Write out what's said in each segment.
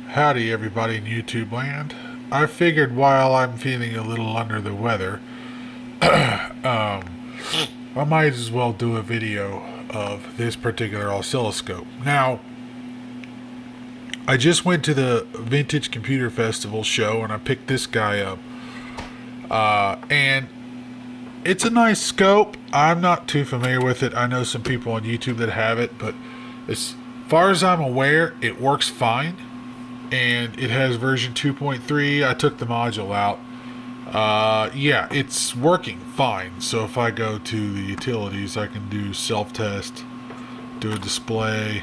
Howdy everybody in YouTube land. I figured while I'm feeling a little under the weather, I might as well do a video of this particular oscilloscope. Now, I just went to the Vintage Computer Festival show and I picked this guy up. And it's a nice scope. I'm not too familiar with it. I know some people on YouTube that have it, but as far as I'm aware, it works fine. And it has version 2.3. I took the module out. Yeah, it's working fine. So if I go to the utilities, I can do self-test, do a display,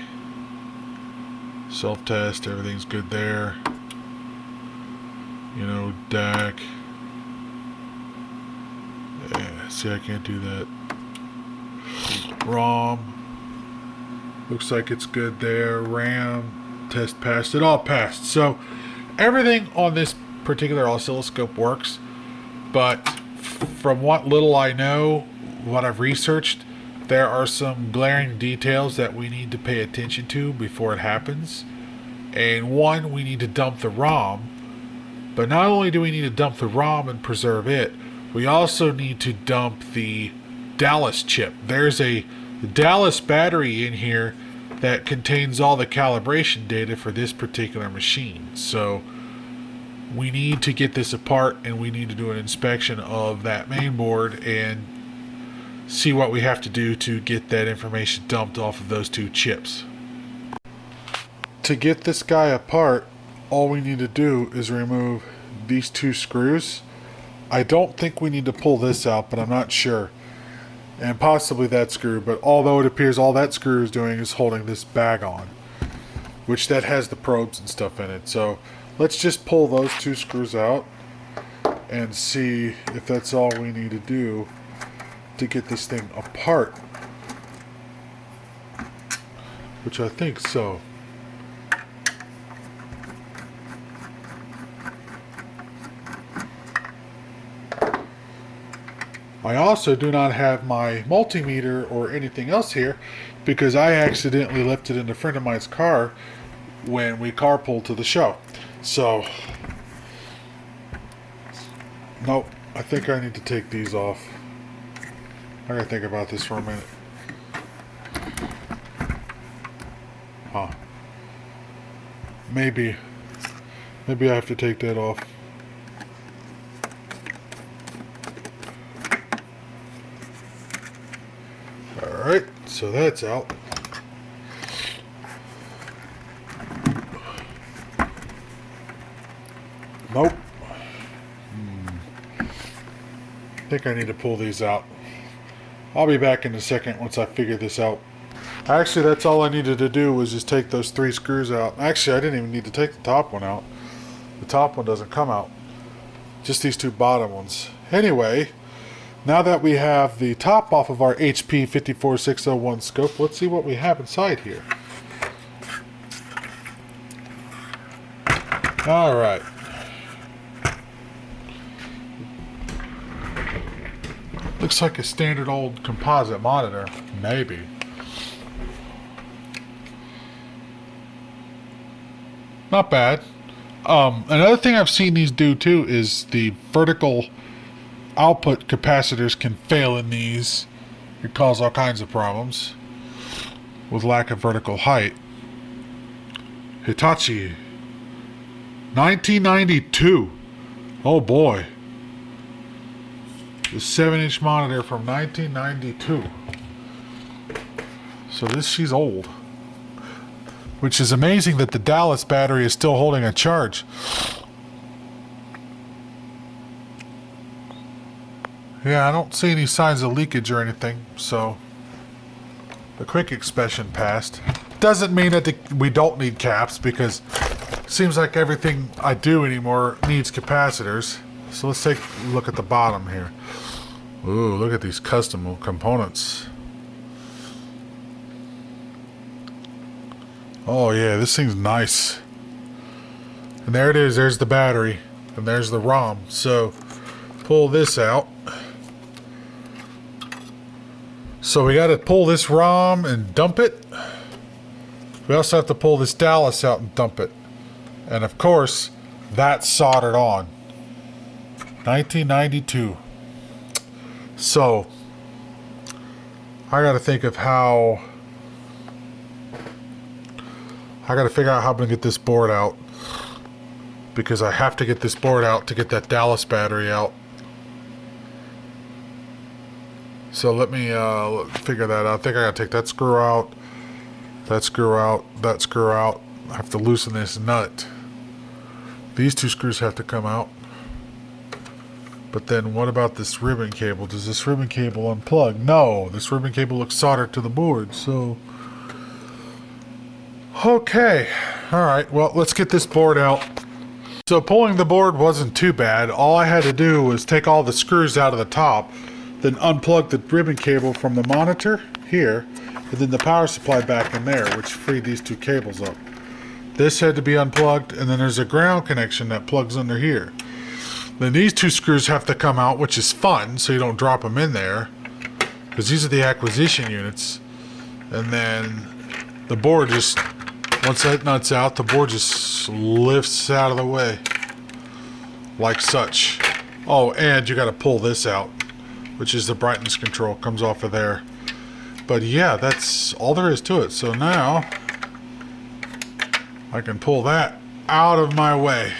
self-test, everything's good there. You know, DAC. Yeah, see, I can't do that. ROM. Looks like it's good there. RAM. Test passed. It all passed. So everything on this particular oscilloscope works, but from what little I know, what I've researched, there are some glaring details that we need to pay attention to before it happens. And one, we need to dump the ROM, but not only do we need to dump the ROM and preserve it, we also need to dump the Dallas chip. There's a Dallas battery in here that contains all the calibration data for this particular machine. So we need to get this apart and we need to do an inspection of that main board and see what we have to do to get that information dumped off of those two chips. To get this guy apart, all we need to do is remove these two screws. I don't think we need to pull this out, but I'm not sure. And possibly that screw, but although it appears all that screw is doing is holding this bag on, which that has the probes and stuff in it. So let's just pull those two screws out and see if that's all we need to do to get this thing apart, which I think so. I also do not have my multimeter or anything else here because I accidentally left it in a friend of mine's car when we carpooled to the show. So, nope, I think I need to take these off. I gotta think about this for a minute. Huh. Maybe I have to take that off. Alright, so that's out. Nope. I think I need to pull these out. I'll be back in a second once I figure this out. Actually, that's all I needed to do was just take those three screws out. Actually, I didn't even need to take the top one out. The top one doesn't come out. Just these two bottom ones. Anyway, now that we have the top off of our HP 54601 scope, let's see what we have inside here. Alright. Looks like a standard old composite monitor. Maybe. Not bad. Another thing I've seen these do too is the vertical output capacitors can fail in these. It cause all kinds of problems with lack of vertical height. Hitachi 1992. Oh boy. The 7-inch monitor from 1992. So she's old. Which is amazing that the Dallas battery is still holding a charge. Yeah, I don't see any signs of leakage or anything, so the quick inspection passed. Doesn't mean that we don't need caps, because it seems like everything I do anymore needs capacitors. So let's take a look at the bottom here. Ooh, look at these custom components. Oh yeah, this thing's nice. And there it is, there's the battery, and there's the ROM. So pull this out. So we got to pull this ROM and dump it. We also have to pull this Dallas out and dump it. And of course, that's soldered on. 1992. So, I gotta think of how... I gotta figure out how I'm gonna get this board out. Because I have to get this board out to get that Dallas battery out. So let me figure that out. I think I gotta take that screw out, that screw out, that screw out. I have to loosen this nut. These two screws have to come out. But then what about this ribbon cable? Does this ribbon cable unplug? No, this ribbon cable looks soldered to the board, so... Okay, alright, well, let's get this board out. So pulling the board wasn't too bad. All I had to do was take all the screws out of the top, then unplug the ribbon cable from the monitor here, and then the power supply back in there, which freed these two cables up. This had to be unplugged, and then there's a ground connection that plugs under here. Then these two screws have to come out, which is fun, so you don't drop them in there, because these are the acquisition units. And then the board just, once that nut's out, the board just lifts out of the way, like such. Oh, and you got to pull this out, which is the brightness control, comes off of there. But yeah, that's all there is to it. So now I can pull that out of my way.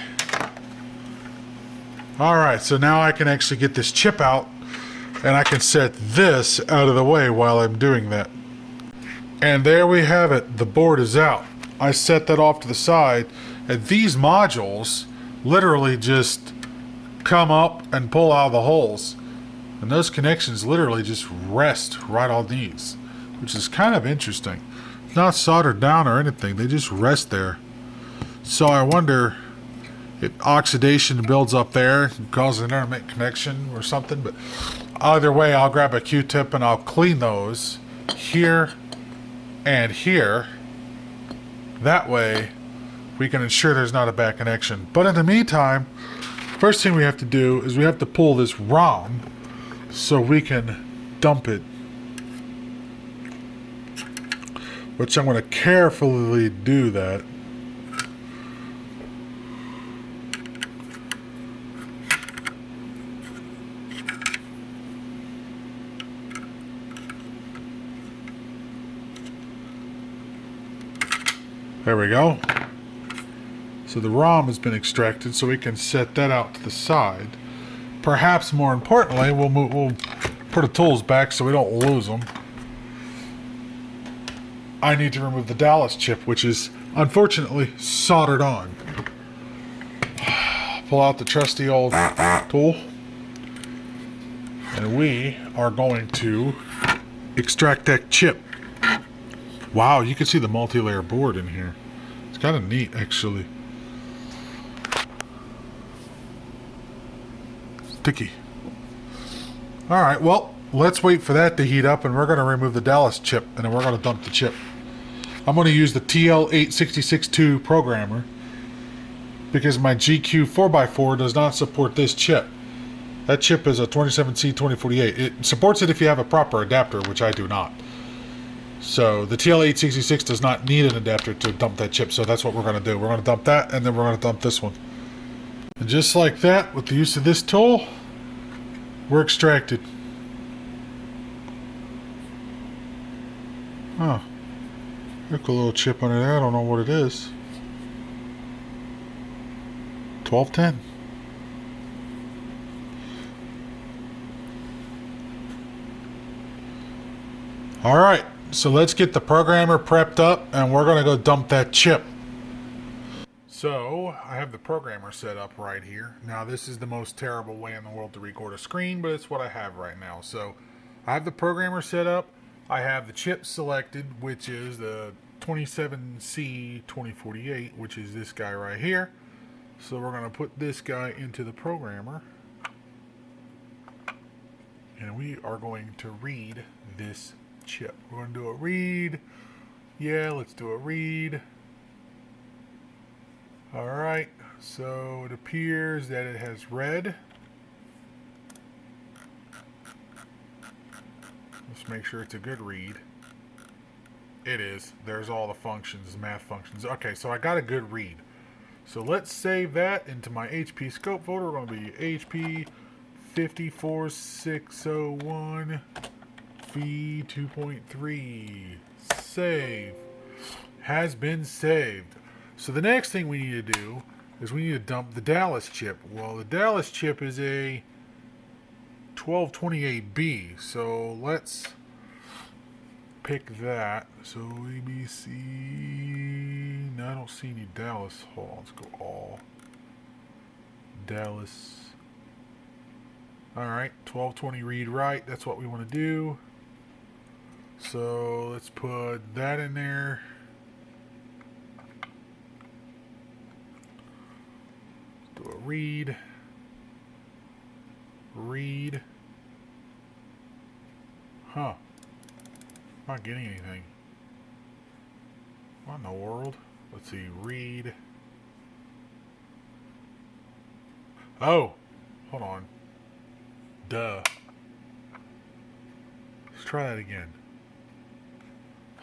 Alright, so now I can actually get this chip out, and I can set this out of the way while I'm doing that. And there we have it. The board is out. I set that off to the side, and these modules literally just come up and pull out of the holes. And those connections literally just rest right on these, which is kind of interesting. It's not soldered down or anything. They just rest there. So I wonder... oxidation builds up there and causes an intermittent connection or something, but either way, I'll grab a Q-tip and I'll clean those here and here. That way we can ensure there's not a bad connection. But in the meantime, first thing we have to do is we have to pull this ROM so we can dump it, which I'm going to carefully do that. There we go. So the ROM has been extracted, so we can set that out to the side. Perhaps more importantly, we'll put the tools back so we don't lose them. I need to remove the Dallas chip, which is unfortunately soldered on. Pull out the trusty old tool, and we are going to extract that chip. Wow, you can see the multi-layer board in here. It's kind of neat, actually. Sticky. Alright, well, let's wait for that to heat up, and we're going to remove the Dallas chip, and then we're going to dump the chip. I'm going to use the TL8662 programmer, because my GQ 4x4 does not support this chip. That chip is a 27C2048. It supports it if you have a proper adapter, which I do not. So the TL866 does not need an adapter to dump that chip, so that's what we're going to do. We're going to dump that, and then we're going to dump this one. And just like that, with the use of this tool, we're extracted. Huh. Look, a little chip under there. I don't know what it is. 1210. Alright. So let's get the programmer prepped up, and we're going to go dump that chip. So I have the programmer set up right here. Now this is the most terrible way in the world to record a screen, but it's what I have right now. So I have the programmer set up. I have the chip selected, which is the 27C2048, which is this guy right here. So we're going to put this guy into the programmer, and we are going to read this chip. We're going to do a read. Yeah, let's do a read. Alright, so it appears that it has read. Let's make sure it's a good read. It is. There's all the functions, math functions. Okay, so I got a good read. So let's save that into my HP scope folder. We're going to be HP 54601 V2.3. Save. Has been saved. So the next thing we need to do is we need to dump the Dallas chip. Well, the Dallas chip is a 1228B. So let's pick that. So ABC. No, I don't see any Dallas. Hold on, let's go all. Dallas. Alright, 1220 read write. That's what we want to do. So let's put that in there. Do a read. Read. Huh. I'm not getting anything. What in the world? Let's see. Read. Oh. Hold on. Duh. Let's try that again.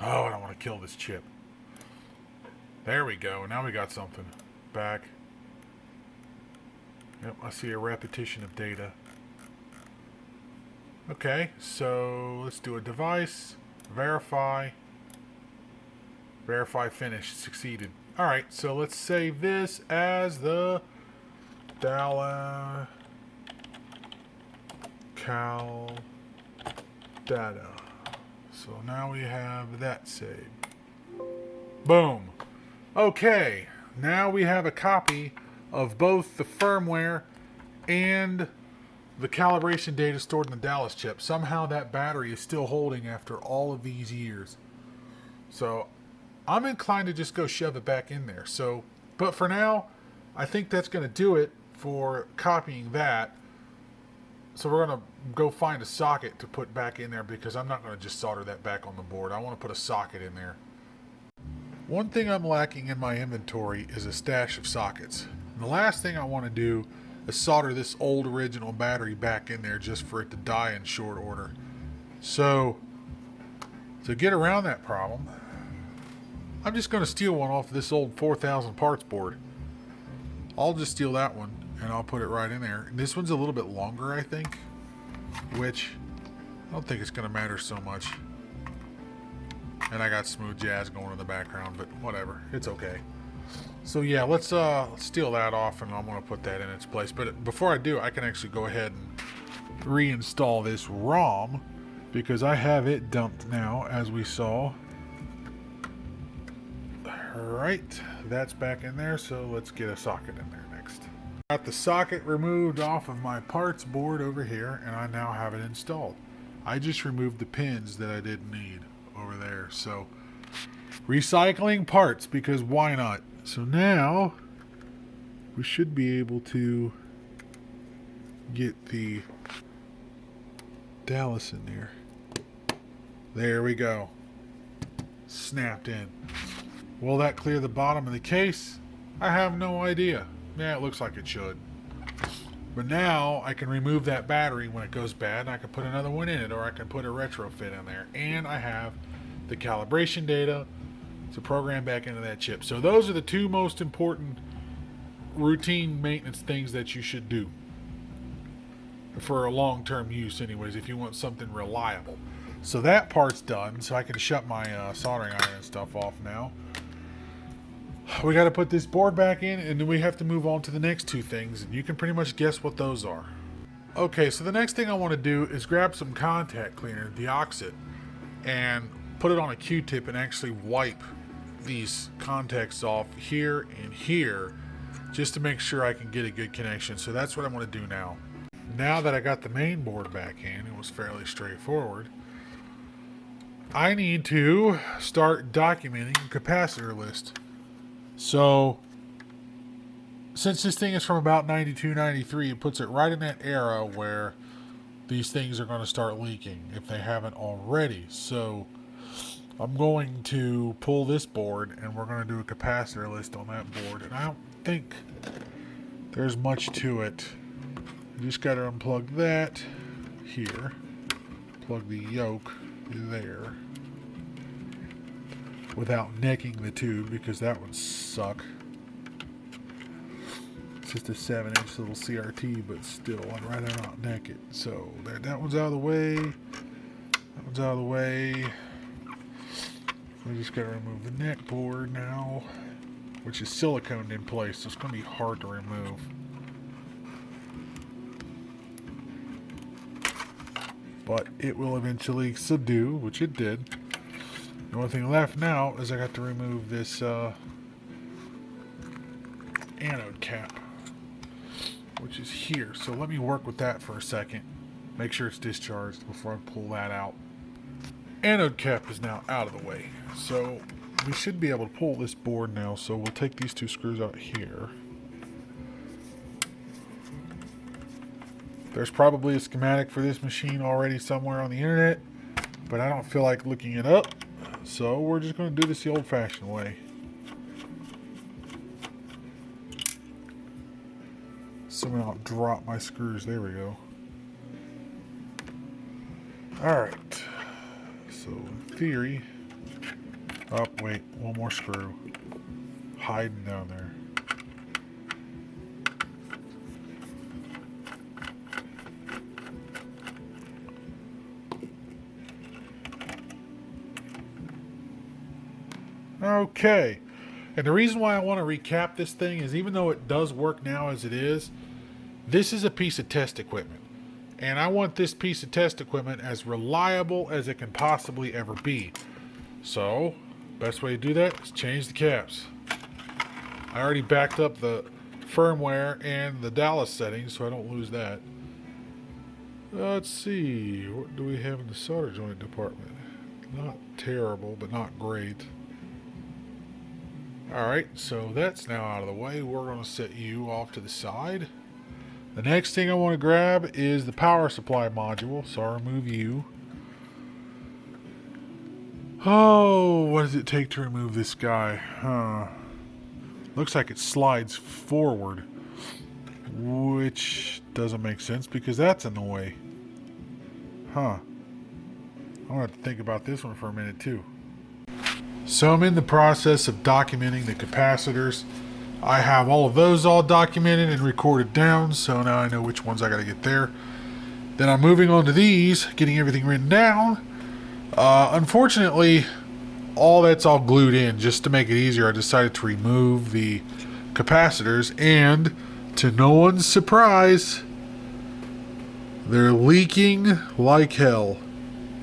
Oh, I don't want to kill this chip. There we go. Now we got something. Back. Yep, I see a repetition of data. Okay, so let's do a device. Verify. Verify finished. Succeeded. Alright, so let's save this as the Dallas Cal data. So now we have that saved. Boom. Okay, now we have a copy of both the firmware and the calibration data stored in the Dallas chip. Somehow that battery is still holding after all of these years. So I'm inclined to just go shove it back in there. So, but for now, I think that's going to do it for copying that. So we're going to go find a socket to put back in there because I'm not going to just solder that back on the board. I want to put a socket in there. One thing I'm lacking in my inventory is a stash of sockets. And the last thing I want to do is solder this old original battery back in there just for it to die in short order. So, to get around that problem, I'm just going to steal one off this old 4000 parts board. I'll just steal that one and I'll put it right in there. This one's a little bit longer, I think, which I don't think it's going to matter so much. And I got smooth jazz going in the background, but whatever, it's okay. So yeah, let's steal that off and I'm going to put that in its place. But before I do, I can actually go ahead and reinstall this ROM because I have it dumped now, as we saw. Alright, that's back in there, so let's get a socket in there next. Got the socket removed off of my parts board over here, and I now have it installed. I just removed the pins that I didn't need over there, so recycling parts, because why not? So now we should be able to get the Dallas in there. There we go. Snapped in. Will that clear the bottom of the case? I have no idea. Yeah, it looks like it should. But now I can remove that battery when it goes bad, and I can put another one in it, or I can put a retrofit in there. And I have the calibration data to program back into that chip. So those are the two most important routine maintenance things that you should do for a long-term use anyways, if you want something reliable. So that part's done, so I can shut my soldering iron and stuff off now. We got to put this board back in, and then we have to move on to the next two things, and you can pretty much guess what those are. Okay, so the next thing I want to do is grab some contact cleaner, Deoxit, and put it on a Q-tip and actually wipe these contacts off here and here just to make sure I can get a good connection. So that's what I'm going to do now. Now that I got the main board back in, it was fairly straightforward. I need to start documenting a capacitor list. So, since this thing is from about 92, 93, it puts it right in that era where these things are going to start leaking, if they haven't already. So, I'm going to pull this board, and we're going to do a capacitor list on that board. And I don't think there's much to it. You just got to unplug that here. Plug the yoke there. Without necking the tube, because that would suck. It's just a 7-inch little CRT, but still, I'd rather not neck it. So that one's out of the way. That one's out of the way. We just gotta remove the neck board now, which is siliconed in place, so it's gonna be hard to remove. But it will eventually subdue, which it did. The only thing left now is I got to remove this anode cap, which is here. So let me work with that for a second. Make sure it's discharged before I pull that out. Anode cap is now out of the way. So we should be able to pull this board now. So we'll take these two screws out here. There's probably a schematic for this machine already somewhere on the internet, but I don't feel like looking it up. So we're just going to do this the old-fashioned way. Assuming I'll drop my screws. There we go. Alright. So, in theory... Oh, wait. One more screw. Hiding down there. Okay. And the reason why I want to recap this thing is even though it does work now as it is, this is a piece of test equipment. And I want this piece of test equipment as reliable as it can possibly ever be. So, best way to do that is change the caps. I already backed up the firmware and the Dallas settings so I don't lose that. Let's see, what do we have in the solder joint department? Not terrible, but not great. Alright, so that's now out of the way. We're going to set you off to the side. The next thing I want to grab is the power supply module, so I'll remove you. Oh, what does it take to remove this guy? Looks like it slides forward, which doesn't make sense because that's in the way. I'm going to have to think about this one for a minute too. So I'm in the process of documenting the capacitors. I have all of those all documented and recorded down, so now I know which ones I got to get there. Then I'm moving on to these, getting everything written down. Unfortunately, all that's all glued in. Just to make it easier, I decided to remove the capacitors, and to no one's surprise, they're leaking like hell.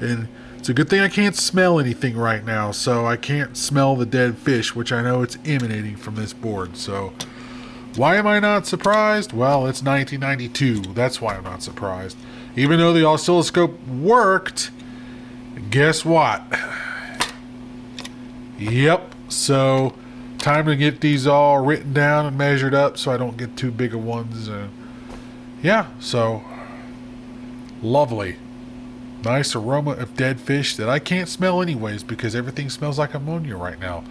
And it's a good thing I can't smell anything right now, so I can't smell the dead fish, which I know it's emanating from this board. So, why am I not surprised? Well, it's 1992. That's why I'm not surprised. Even though the oscilloscope worked, guess what? Yep, so time to get these all written down and measured up so I don't get too big of ones. Yeah, so lovely. Nice aroma of dead fish that I can't smell anyways because everything smells like ammonia right now.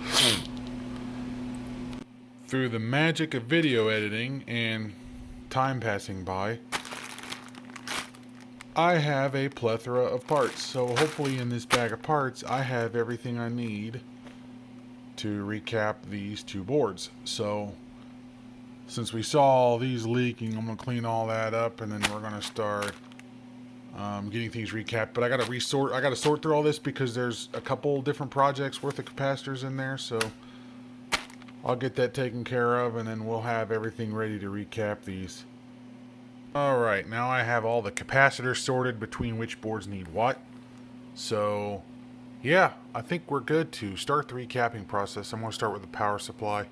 Through the magic of video editing and time passing by, I have a plethora of parts. So hopefully in this bag of parts, I have everything I need to recap these two boards. So since we saw all these leaking, I'm going to clean all that up and then we're going to start getting things recapped. But I got to sort through all this because there's a couple different projects worth of capacitors in there. So I'll get that taken care of and then we'll have everything ready to recap these. Alright, now I have all the capacitors sorted between which boards need what. So yeah, I think we're good to start the recapping process. I'm going to start with the power supply.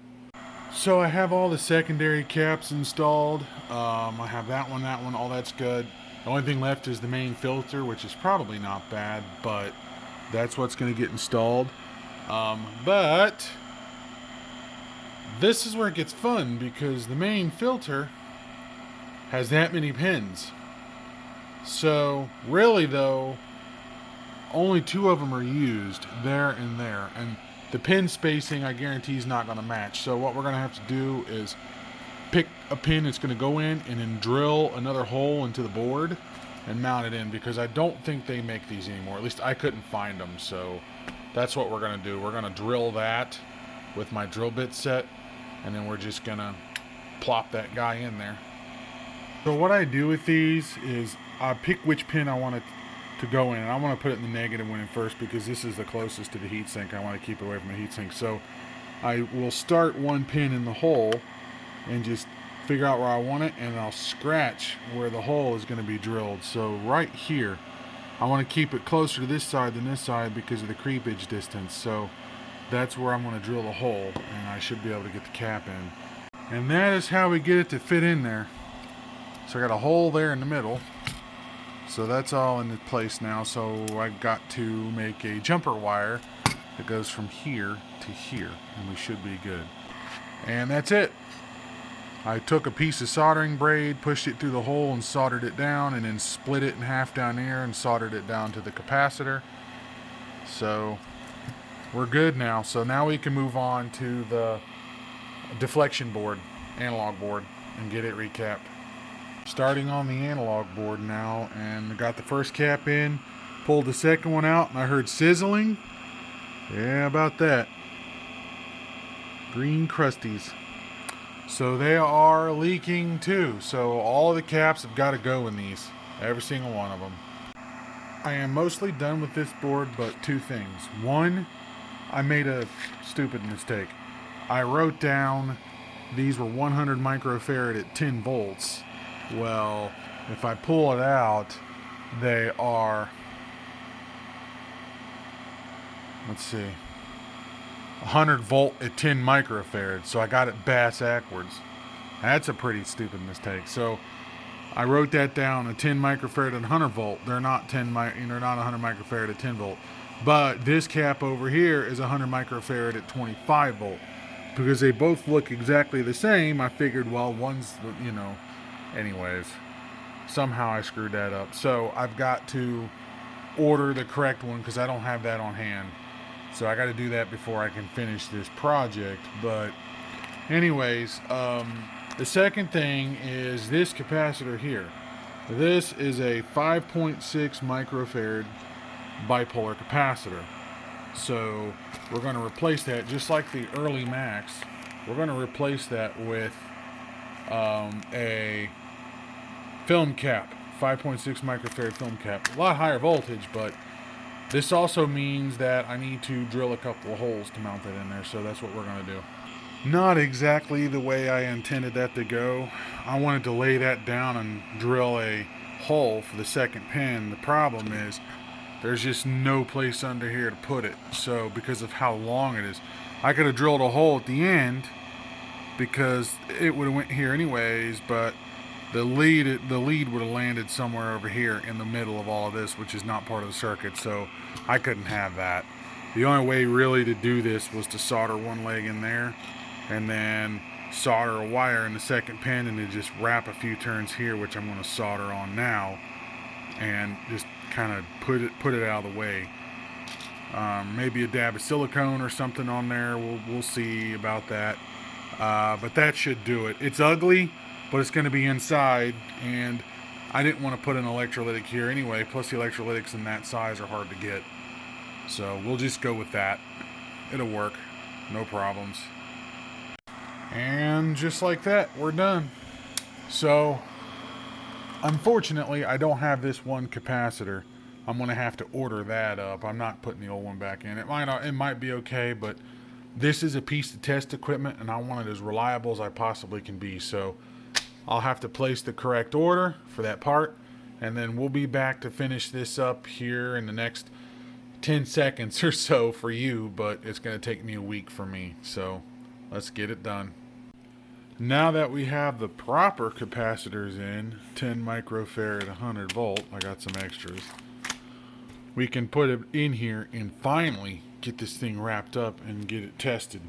So I have all the secondary caps installed. I have that one, all that's good. The only thing left is the main filter, which is probably not bad, but that's what's going to get installed. But this is where it gets fun because the main filter has that many pins. So really though, only 2 of them are used, there and there. And the pin spacing I guarantee is not going to match. So what we're going to have to do is pick a pin that's going to go in and then drill another hole into the board and mount it in because I don't think they make these anymore. At least I couldn't find them. So that's what we're going to do. We're going to drill that with my drill bit set and then we're just going to plop that guy in there. So what I do with these is I pick which pin I want it to go in. And I want to put it in the negative one in first because this is the closest to the heatsink. I want to keep it away from the heatsink. So I will start one pin in the hole and just figure out where I want it, and I'll scratch where the hole is going to be drilled. So right here, I want to keep it closer to this side than this side because of the creepage distance. So that's where I'm going to drill the hole, and I should be able to get the cap in. And that is how we get it to fit in there. So I got a hole there in the middle. So that's all in place now. So I got to make a jumper wire that goes from here to here, and we should be good. And that's it. I took a piece of soldering braid, pushed it through the hole and soldered it down, and then split it in half down here and soldered it down to the capacitor. So we're good now. So now we can move on to the deflection board, analog board, and get it recapped. Starting on the analog board now, and I got the first cap in, pulled the second one out, and I heard sizzling. Yeah, about that. Green crusties. So they are leaking too. So all of the caps have got to go in these. Every single one of them. I am mostly done with this board, but two things. One, I made a stupid mistake. I wrote down these were 100 microfarad at 10 volts. Well, if I pull it out, they are, let's see, 100 volt at 10 microfarad. So I got it backwards. That's a pretty stupid mistake. So I wrote that down, a 10 microfarad and 100 volt. They're not 10 they're not 100 microfarad at 10 volt. But this cap over here is 100 microfarad at 25 volt. Because they both look exactly the same, I figured, well, one's, anyways, somehow I screwed that up. So I've got to order the correct one because I don't have that on hand. So I got to do that before I can finish this project. But anyways, the second thing is this capacitor here. This is a 5.6 microfarad bipolar capacitor. So we're going to replace that just like the early Macs. We're going to replace that with a film cap, 5.6 microfarad film cap. A lot higher voltage, but this also means that I need to drill a couple of holes to mount that in there. So that's what we're going to do. Not exactly the way I intended that to go. I wanted to lay that down and drill a hole for the second pin. The problem is there's just no place under here to put it. So because of how long it is, I could have drilled a hole at the end because it would have went here anyways, but the lead would have landed somewhere over here in the middle of all of this, which is not part of the circuit. So I couldn't have that. The only way really to do this was to solder one leg in there and then solder a wire in the second pin and then just wrap a few turns here, which I'm going to solder on now, and just kind of put it out of the way. Maybe a dab of silicone or something on there. We'll see about that. But that should do it. It's ugly, but it's going to be inside, and I didn't want to put an electrolytic here anyway. Plus the electrolytics in that size are hard to get. So we'll just go with that. It'll work. No problems. And just like that, we're done. So unfortunately, I don't have this one capacitor. I'm going to have to order that up. I'm not putting the old one back in. It might be okay, but this is a piece of test equipment, and I want it as reliable as I possibly can be. So I'll have to place the correct order for that part, and then we'll be back to finish this up here in the next 10 seconds or so for you, but it's going to take me a week for me. So let's get it done. Now that we have the proper capacitors in, 10 microfarad, 100 volt, I got some extras, we can put it in here and finally get this thing wrapped up and get it tested.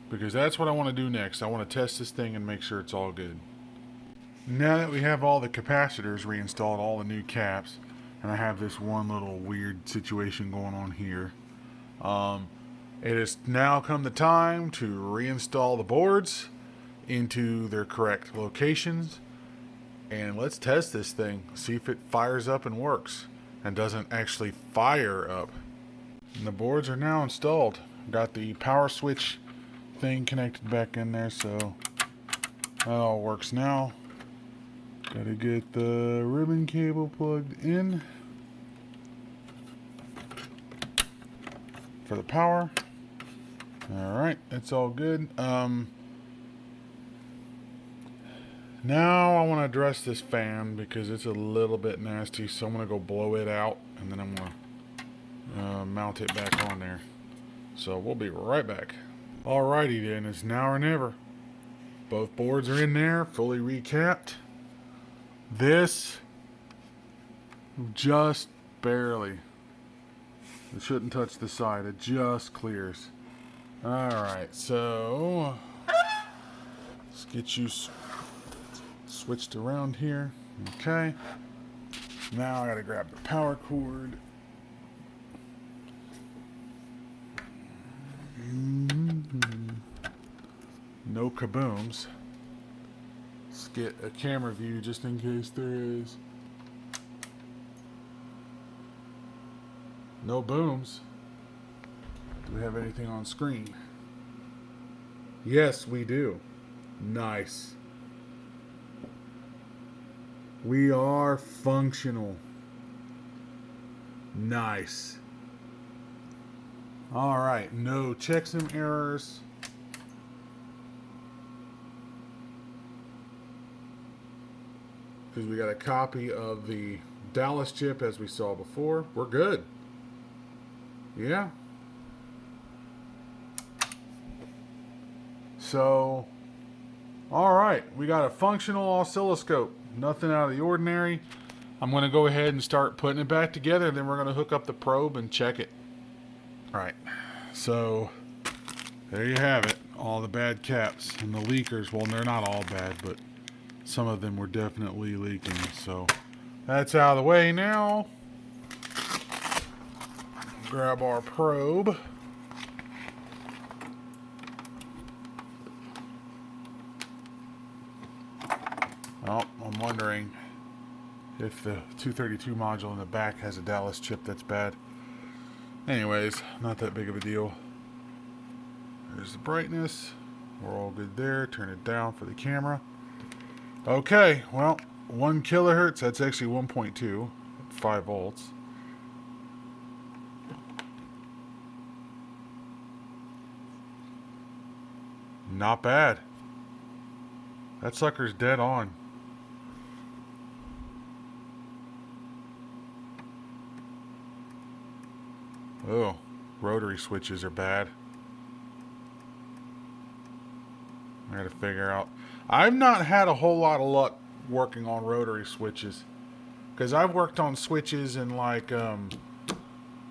Because that's what I want to do next. I want to test this thing and make sure it's all good. Now that we have all the capacitors reinstalled, all the new caps, and I have this one little weird situation going on here, it has now come the time to reinstall the boards into their correct locations, and let's test this thing, see if it fires up and works and doesn't actually fire up. And the boards are now installed. Got the power switch thing connected back in there, so That all works now. Gotta get the ribbon cable plugged in for the power. Alright, it's all good. Now I want to address this fan because it's a little bit nasty, so I'm going to go blow it out and then I'm going to mount it back on there. So we'll be right back. Alrighty then, it's now or never. Both boards are in there, fully recapped. This, just barely. It shouldn't touch the side, it just clears. Alright, so let's get you switched around here. Okay. Now I gotta grab the power cord. No kabooms. Let's get a camera view just in case there is. No booms. Do we have anything on screen? Yes, we do. Nice. We are functional. Nice. Alright, no checksum errors. Because we got a copy of the Dallas chip as we saw before. We're good. Yeah. So, alright, we got a functional oscilloscope. Nothing out of the ordinary. I'm going to go ahead and start putting it back together, then we're going to hook up the probe and check it. Alright, so there you have it. All the bad caps and the leakers. Well, they're not all bad, but some of them were definitely leaking. So that's out of the way now. Grab our probe. Oh, I'm wondering if the 232 module in the back has a Dallas chip that's bad. Anyways, not that big of a deal. There's the brightness. We're all good there. Turn it down for the camera. Okay, well, 1 kilohertz. That's actually 1.2 at 5 volts. Not bad. That sucker's dead on. Oh, rotary switches are bad. I gotta figure out. I've not had a whole lot of luck working on rotary switches. Because I've worked on switches in like, you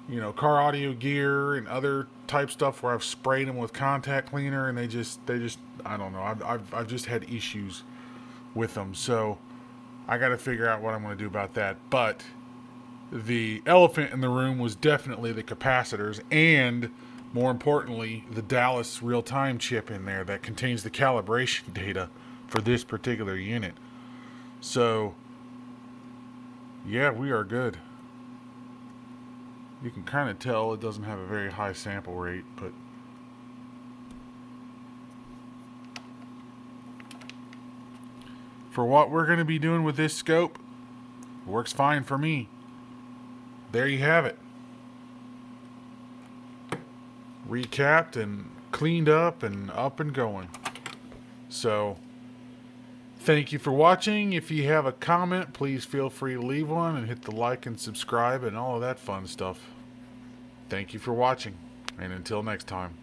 know, car audio gear and other type stuff where I've sprayed them with contact cleaner and they just, I don't know. I've just had issues with them. So I gotta figure out what I'm gonna do about that. But the elephant in the room was definitely the capacitors and, more importantly, the Dallas real-time chip in there that contains the calibration data for this particular unit. So, yeah, we are good. You can kind of tell it doesn't have a very high sample rate, but for what we're going to be doing with this scope, it works fine for me. There you have it. Recapped and cleaned up and going. So, thank you for watching. If you have a comment, please feel free to leave one and hit the like and subscribe and all of that fun stuff. Thank you for watching, and until next time.